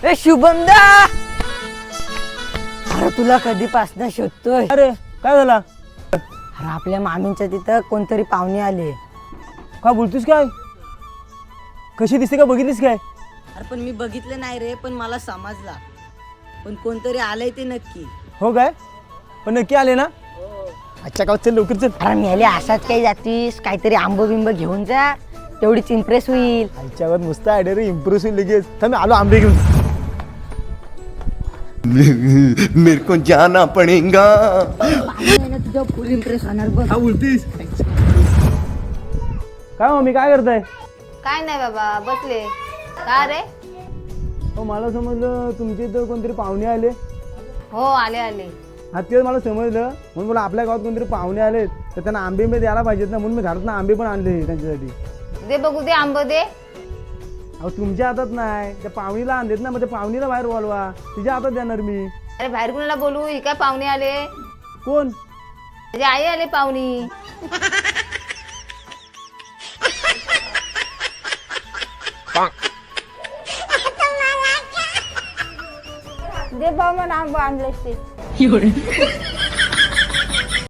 ए शुभमदा, अरे तुला कधीपासून शोधतोय. अरे काय झाला? अरे आपल्या मामींच्या तिथं कोणतरी पाहुणे आले. का बोलतोस काय? कशी दिसते का बघितलीस काय? अरे पण मी बघितलं नाही रे, पण मला समजला. पण कोणतरी आलंय ते नक्की. हो काय? पण नक्की आले ना? अच्छा गावात चल लवकर चल. अरे मेले असाच काही जातीस, काहीतरी आंब बिंब घेऊन जा, तेवढीच इम्प्रेस होईल. आईच्यावर मस्त आयडिया रे, इम्प्रेस होईल लगेच. थांब आलो आंबे घेऊन. मेरे को जाना पड़ेगा. तुझं फुल इम्प्रेस होणार बघ. काय बोलतीस? काय मम्मी काय करताय? काय नाही बाबा, बसले. का रे? हो मला समजलं तुमच्या इथं कोणतरी पाहुणे आले. हो आले आले. हा तेच मला समजलं. म्हणून मला आपल्या गावात कोणतरी पाहुणे आलेत तर त्यांना आंबे द्यायला पाहिजेत ना, म्हणून मी घरात आंबे पण आणले त्यांच्यासाठी. दे बघू, दे आंब दे. अहो तुमच्या हातात नाही, त्या पाहुणीला आणलेत ना, मग त्या पाहुणीला बाहेर बोलवा, तिच्या हातात देणार मी. अरे बाहेर कुणाला बोलू? ही काय पाहुणे आले? कोण? माझी आई आले पाहुणी. दे भाऊ, मला आंब आणले ते.